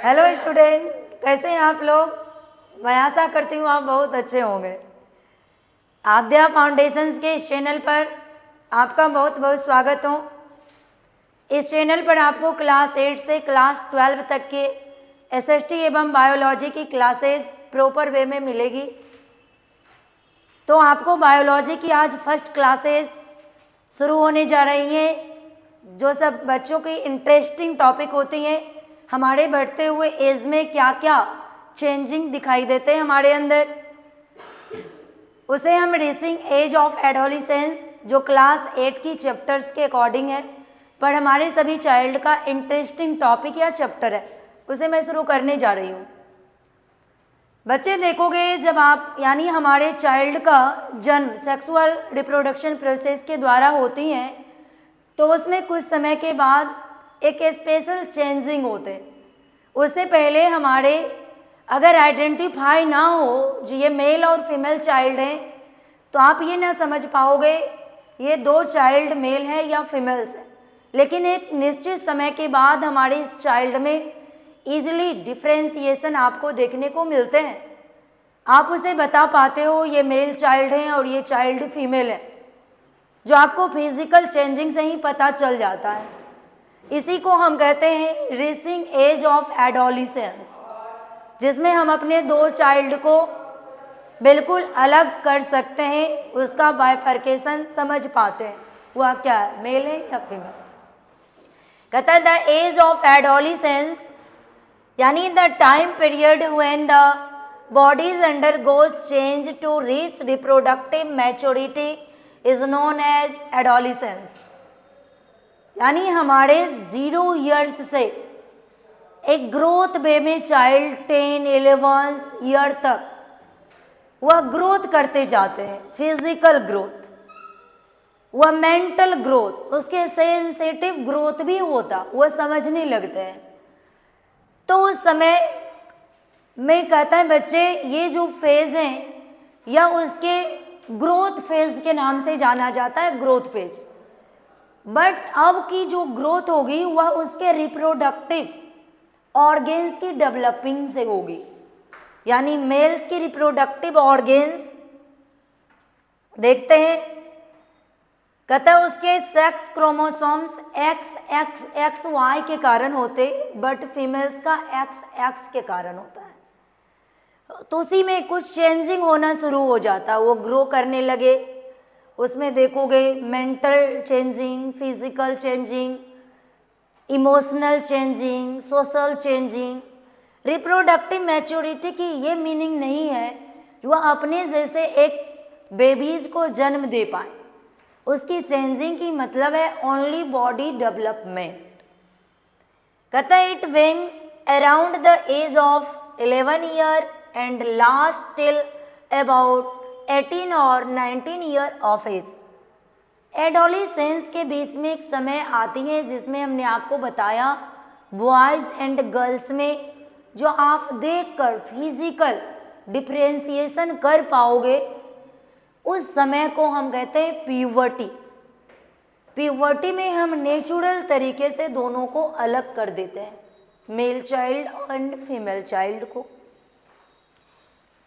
Hello student, कैसे हैं आप लोग। मैं आशा करती हूँ आप बहुत अच्छे होंगे। आद्या फाउंडेशंस के इस चैनल पर आपका बहुत बहुत स्वागत हो। इस चैनल पर आपको क्लास 8 से क्लास 12 तक के एसएसटी एवं बायोलॉजी की क्लासेस प्रॉपर वे में मिलेगी। तो आपको बायोलॉजी की आज फर्स्ट क्लासेस शुरू होने जा रही हैं, जो सब बच्चों की इंटरेस्टिंग टॉपिक होती हैं। हमारे बढ़ते हुए एज में क्या क्या चेंजिंग दिखाई देते हैं हमारे अंदर, उसे हम रीचिंग एज ऑफ एडोलिसेंस, जो क्लास 8 की चैप्टर्स के अकॉर्डिंग है, पर हमारे सभी चाइल्ड का इंटरेस्टिंग टॉपिक या चैप्टर है, उसे मैं शुरू करने जा रही हूँ। बच्चे देखोगे, जब आप यानी हमारे चाइल्ड का जन्म सेक्सुअल रिप्रोडक्शन प्रोसेस के द्वारा होती हैं, तो उसमें कुछ समय के बाद एक स्पेशल चेंजिंग होते। उससे पहले हमारे अगर आइडेंटिफाई ना हो जो ये मेल और फीमेल चाइल्ड हैं, तो आप ये ना समझ पाओगे ये दो चाइल्ड मेल है या फीमेल्स है। लेकिन एक निश्चित समय के बाद हमारे इस चाइल्ड में ईजिली डिफ्रेंसिएशन आपको देखने को मिलते हैं। आप उसे बता पाते हो ये मेल चाइल्ड हैं और ये चाइल्ड फीमेल है, जो आपको फिजिकल चेंजिंग से ही पता चल जाता है। इसी को हम कहते हैं रीचिंग एज ऑफ एडोलिसेंस, जिसमें हम अपने दो चाइल्ड को बिल्कुल अलग कर सकते हैं, उसका बाइफर्केशन समझ पाते हैं, वह क्या है, मेल है या फीमेल। कहता है द एज ऑफ एडोलिसेंस यानी the time period when the bodies undergoes change to reach reproductive maturity is known as adolescence। यानी हमारे 0 years से एक ग्रोथ वे में चाइल्ड 10, 11 ईयर तक वह ग्रोथ करते जाते हैं। फिजिकल ग्रोथ, वह मेंटल ग्रोथ, उसके सेंसिटिव ग्रोथ भी होता, वह समझने लगते हैं। तो उस समय मैं कहता है बच्चे ये जो फेज हैं या उसके ग्रोथ फेज के नाम से जाना जाता है, ग्रोथ फेज। बट अब की जो ग्रोथ होगी वह उसके रिप्रोडक्टिव ऑर्गेन्स की डेवलपिंग से होगी। यानी मेल्स की रिप्रोडक्टिव ऑर्गेन्स देखते हैं, कहता है उसके सेक्स क्रोमोसोम्स XY के कारण होते, बट फीमेल्स का XX के कारण होता है। तो उसी में कुछ चेंजिंग होना शुरू हो जाता, वो ग्रो करने लगे। उसमें देखोगे mental changing, physical changing, emotional changing, social changing. Reproductive maturity की ये मीनिंग नहीं है कि वह अपने जैसे एक बेबीज को जन्म दे पाए। उसकी चेंजिंग की मतलब है ओनली बॉडी डेवलपमेंट। कहता है it wings around the age of 11 year and last till about 18 और 19 ईयर ऑफ एज। एडोलिसेंस के बीच में एक समय आती है जिसमें हमने आपको बताया बॉयज एंड गर्ल्स में जो आप देखकर फिजिकल डिफ्रेंसिएशन कर पाओगे, उस समय को हम कहते हैं प्यूबर्टी। प्यूबर्टी में हम नेचुरल तरीके से दोनों को अलग कर देते हैं, male child and female child को।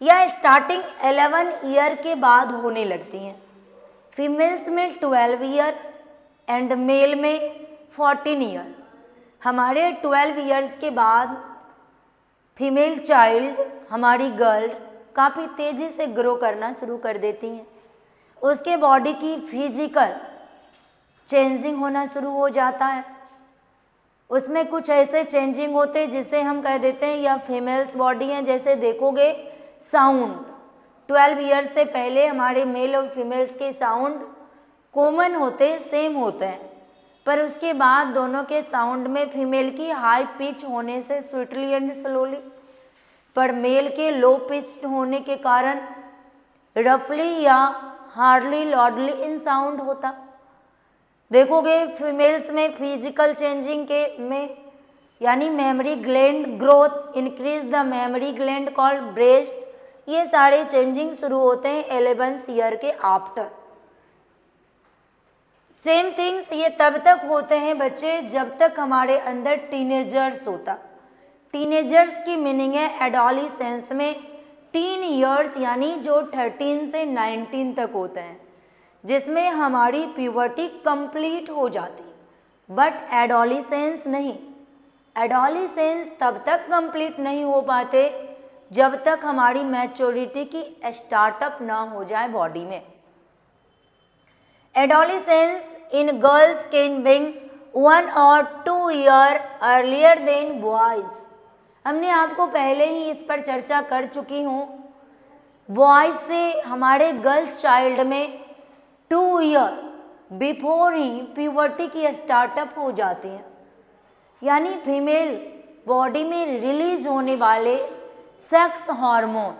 यह स्टार्टिंग 11 ईयर के बाद होने लगती हैं। फीमेल्स में 12 ईयर एंड मेल में 14 ईयर। हमारे 12 ईयर्स के बाद फीमेल चाइल्ड, हमारी गर्ल, काफ़ी तेज़ी से ग्रो करना शुरू कर देती हैं। उसके बॉडी की फिजिकल चेंजिंग होना शुरू हो जाता है। उसमें कुछ ऐसे चेंजिंग होते जिसे हम कह देते हैं या फीमेल्स बॉडी हैं। जैसे देखोगे साउंड, 12 ईयर से पहले हमारे मेल और फीमेल्स के साउंड कॉमन होते, सेम होते हैं, पर उसके बाद दोनों के साउंड में फीमेल की हाई पिच होने से स्वीटली एंड स्लोली, पर मेल के लो पिच्ड होने के कारण रफली या हार्डली लॉडली इन साउंड होता। देखोगे फीमेल्स में फिजिकल चेंजिंग के में यानी memory gland growth, increase the memory gland called breast, ये सारे चेंजिंग शुरू होते हैं 11 ईयर के आफ्टर। सेम थिंग्स ये तब तक होते हैं बच्चे जब तक हमारे अंदर टीनेजर्स होता। टीनेजर्स की मीनिंग है एडोलिसेंस में टीन ईयर्स, यानी जो 13 से 19 तक होते हैं, जिसमें हमारी प्यूबर्टी कंप्लीट हो जाती, बट एडोलिसेंस नहीं। एडोलिसेंस तब तक कंप्लीट नहीं हो पाते जब तक हमारी मैच्योरिटी की स्टार्टअप ना हो जाए बॉडी में। Adolescence in girls can begin 1 or 2 year earlier than boys. हमने आपको पहले ही इस पर चर्चा कर चुकी हूँ। बॉयज से हमारे गर्ल्स चाइल्ड में 2 year बिफोर ही प्यूबर्टी की स्टार्टअप हो जाती है, यानी फीमेल बॉडी में रिलीज होने वाले सेक्स हार्मोन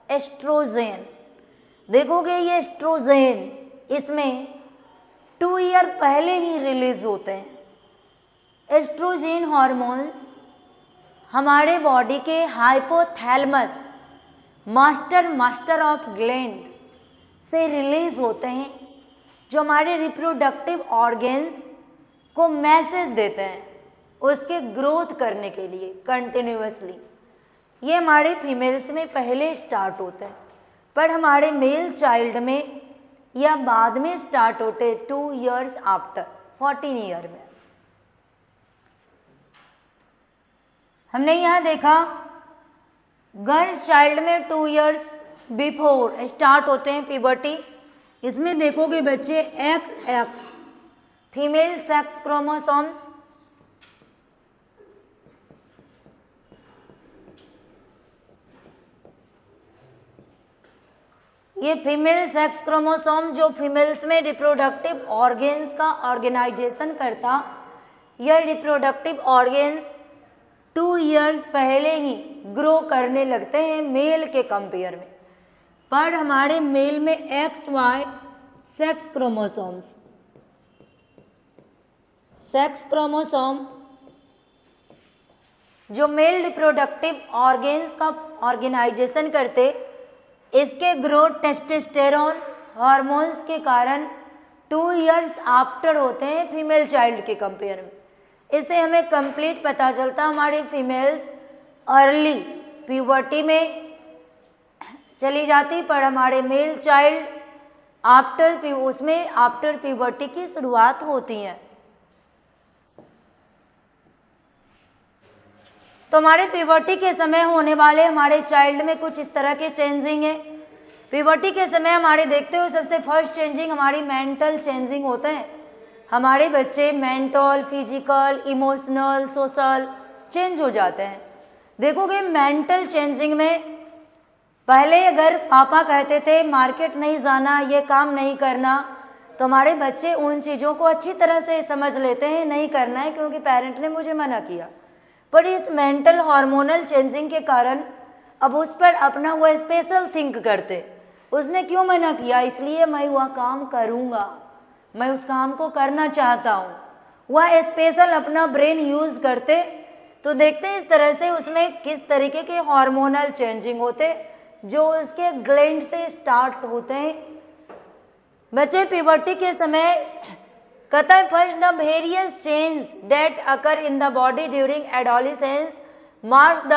एस्ट्रोजेन, देखोगे ये एस्ट्रोजेन इसमें 2 year पहले ही रिलीज होते हैं। एस्ट्रोजेन हार्मोन्स हमारे बॉडी के हाइपोथैलेमस मास्टर ऑफ ग्लैंड से रिलीज होते हैं, जो हमारे रिप्रोडक्टिव ऑर्गेन्स को मैसेज देते हैं उसके ग्रोथ करने के लिए कंटिन्यूअसली। ये हमारे फीमेल्स में पहले स्टार्ट होते हैं, पर हमारे मेल चाइल्ड में या बाद में स्टार्ट होते 2 years आफ्टर 14 year में। हमने यहाँ देखा गर्ल्स चाइल्ड में 2 years बिफोर स्टार्ट होते हैं प्यूबर्टी। इसमें देखोगे बच्चे XX फीमेल सेक्स क्रोमोसोम्स, ये फीमेल सेक्स क्रोमोसोम जो फीमेल्स में रिप्रोडक्टिव ऑर्गेन्स का ऑर्गेनाइजेशन करता, यह रिप्रोडक्टिव ऑर्गेन्स 2 years पहले ही ग्रो करने लगते हैं मेल के कंपेयर में। पर हमारे मेल में XY sex chromosomes, sex chromosome जो मेल रिप्रोडक्टिव ऑर्गेन्स का ऑर्गेनाइजेशन करते, इसके ग्रोथ टेस्टोस्टेरोन हार्मोन्स के कारण 2 years आफ्टर होते हैं फीमेल चाइल्ड के कंपेयर में। इससे हमें कंप्लीट पता चलता हमारी फीमेल्स अर्ली प्यूबर्टी में चली जाती, पर हमारे मेल चाइल्ड आफ्टर प्यूबर्टी की शुरुआत होती है। तो हमारे प्यूबर्टी के समय होने वाले हमारे चाइल्ड में कुछ इस तरह के चेंजिंग है। प्यूबर्टी के समय हमारे देखते हो सबसे फर्स्ट चेंजिंग हमारी मेंटल चेंजिंग होते हैं। हमारे बच्चे mental, physical, emotional, social change हो जाते हैं। देखोगे मेंटल चेंजिंग में पहले अगर पापा कहते थे मार्केट नहीं जाना, ये काम नहीं करना, तो हमारे बच्चे उन चीज़ों को अच्छी तरह से समझ लेते हैं नहीं करना है क्योंकि पेरेंट ने मुझे मना किया। पर इस मेंटल हार्मोनल चेंजिंग के कारण अब उस पर अपना वो स्पेशल थिंक करते, उसने क्यों मना किया इसलिए मैं वह काम करूँगा, मैं उस काम को करना चाहता हूँ, वह स्पेशल अपना ब्रेन यूज़ करते। तो देखते हैं इस तरह से उसमें किस तरीके के हार्मोनल चेंजिंग होते जो उसके ग्लैंड से स्टार्ट होते हैं। बच्चे प्यूबर्टी के समय कहता है first the various change that occur in the body during adolescence marks the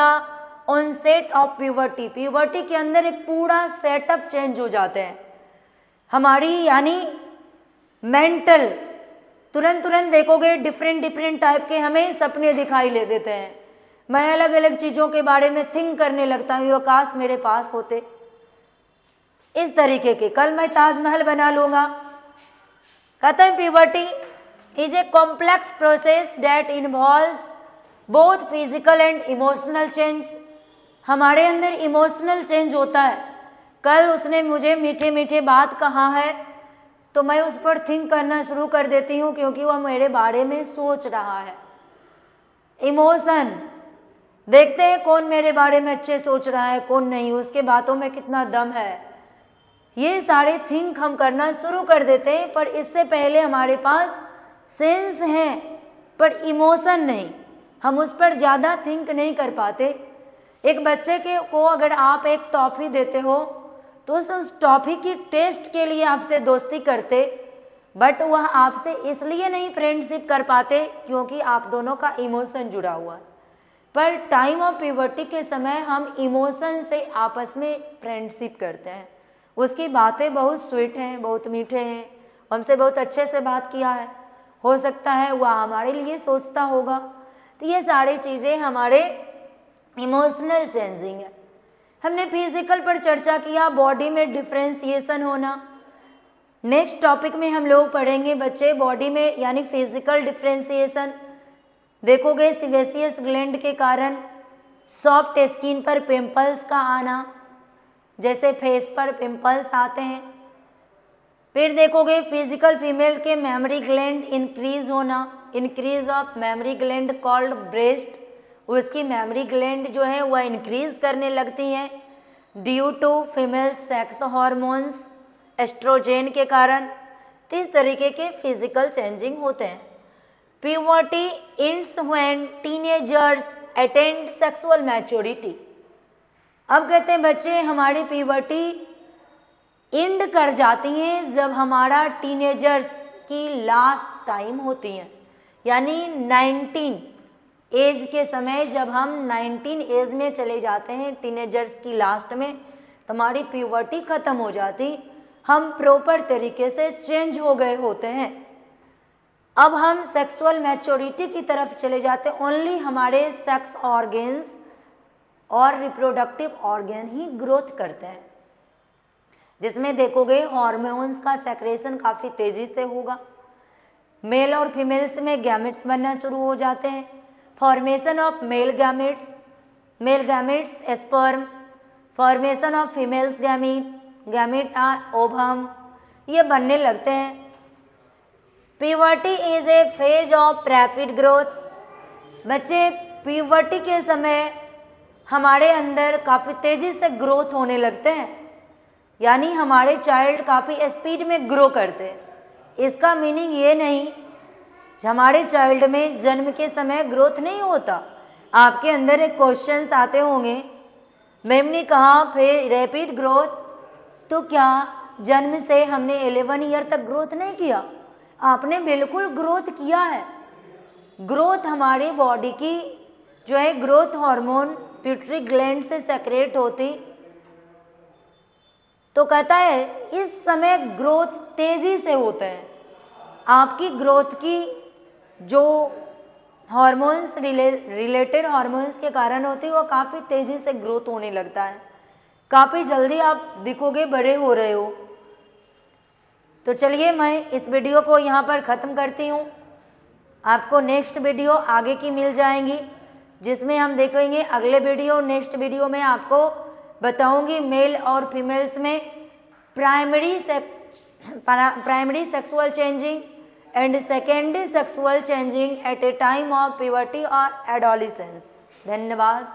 onset of puberty. Puberty के अंदर एक पूरा सेटअप चेंज हो जाते हैं हमारी, यानी मेंटल तुरंत देखोगे डिफरेंट टाइप के हमें सपने दिखाई ले देते हैं। मैं अलग अलग चीज़ों के बारे में थिंक करने लगता हूँ, काश मेरे पास होते इस तरीके के, कल मैं ताजमहल बना लूँगा। कहते हैं puberty is a complex process that involves both physical and emotional change. हमारे अंदर इमोशनल चेंज होता है। कल उसने मुझे मीठे बात कहा है तो मैं उस पर थिंक करना शुरू कर देती हूँ क्योंकि वह मेरे बारे में सोच रहा है। इमोशन देखते हैं कौन मेरे बारे में अच्छे सोच रहा है कौन नहीं, उसके बातों में कितना दम है, ये सारे थिंक हम करना शुरू कर देते हैं। पर इससे पहले हमारे पास सेंस हैं पर इमोशन नहीं, हम उस पर ज़्यादा थिंक नहीं कर पाते। एक बच्चे को अगर आप एक टॉफ़ी देते हो तो उस टॉफ़ी की टेस्ट के लिए आपसे दोस्ती करते, बट वह आपसे इसलिए नहीं फ्रेंडशिप कर पाते क्योंकि आप दोनों का इमोशन जुड़ा हुआ है। पर टाइम ऑफ प्यूबर्टी के समय हम इमोशन से आपस में फ्रेंडशिप करते हैं। उसकी बातें बहुत स्वीट हैं, बहुत मीठे हैं, हमसे बहुत अच्छे से बात किया है, हो सकता है वह हमारे लिए सोचता होगा। तो ये सारी चीज़ें हमारे इमोशनल चेंजिंग है। हमने फिजिकल पर चर्चा किया, बॉडी में डिफ्रेंसिएशन होना। नेक्स्ट टॉपिक में हम लोग पढ़ेंगे बच्चे बॉडी में यानी फिजिकल डिफ्रेंसिएशन। देखोगे सीबेसियस ग्लैंड के कारण सॉफ्ट स्किन पर पिंपल्स का आना, जैसे फेस पर पिंपल्स आते हैं। फिर देखोगे फिजिकल फीमेल के मेमोरी ग्लैंड इंक्रीज होना, increase of memory gland called breast. उसकी मेमोरी ग्लैंड जो है वह इंक्रीज करने लगती हैं due to female sex hormones, oestrogen के कारण। तो इस तरीके के फिजिकल चेंजिंग होते हैं। Puberty ends when teenagers attend sexual maturity. अब कहते हैं बच्चे हमारी प्यूबर्टी एंड कर जाती हैं जब हमारा टीनेजर्स की लास्ट टाइम होती है, यानी 19 एज के समय जब हम 19 एज में चले जाते हैं टीनेजर्स की लास्ट में, तो हमारी प्यूबर्टी ख़त्म हो जाती, हम प्रॉपर तरीके से चेंज हो गए होते हैं। अब हम सेक्सुअल मैच्योरिटी की तरफ चले जाते हैं। ओनली हमारे सेक्स ऑर्गेन्स और रिप्रोडक्टिव ऑर्गेन ही ग्रोथ करते हैं, जिसमें देखोगे हार्मोन्स का सेक्रेशन काफ़ी तेज़ी से होगा। मेल और फीमेल्स में गैमेट्स बनना शुरू हो जाते हैं। Formation of male gametes sperm, formation of females gamete ovum, ये बनने लगते हैं। Puberty is A phase of rapid growth. बच्चे प्यूबर्टी के समय हमारे अंदर काफ़ी तेज़ी से ग्रोथ होने लगते हैं, यानी हमारे चाइल्ड काफ़ी स्पीड में ग्रो करते हैं। इसका मीनिंग ये नहीं हमारे चाइल्ड में जन्म के समय ग्रोथ नहीं होता। आपके अंदर एक क्वेश्चंस आते होंगे, मैम ने कहा फिर रैपिड ग्रोथ, तो क्या जन्म से हमने 11 ईयर तक ग्रोथ नहीं किया? आपने बिल्कुल ग्रोथ किया है। ग्रोथ हमारी बॉडी की जो है ग्रोथ हार्मोन पिट्यूटरी ग्लैंड से सेक्रेट होती, तो कहता है इस समय ग्रोथ तेज़ी से होते हैं। आपकी ग्रोथ की जो हार्मोन्स रिलेटेड हार्मोन्स के कारण होती है, वो काफ़ी तेज़ी से ग्रोथ होने लगता है। काफ़ी जल्दी आप दिखोगे बड़े हो रहे हो। तो चलिए मैं इस वीडियो को यहाँ पर ख़त्म करती हूँ। आपको नेक्स्ट वीडियो आगे की मिल जाएंगी, जिसमें हम देखेंगे अगले वीडियो। नेक्स्ट वीडियो में आपको बताऊंगी मेल और फीमेल्स में primary sexual changing and secondary sexual changing at a time of puberty और एडोलेसेंस। धन्यवाद।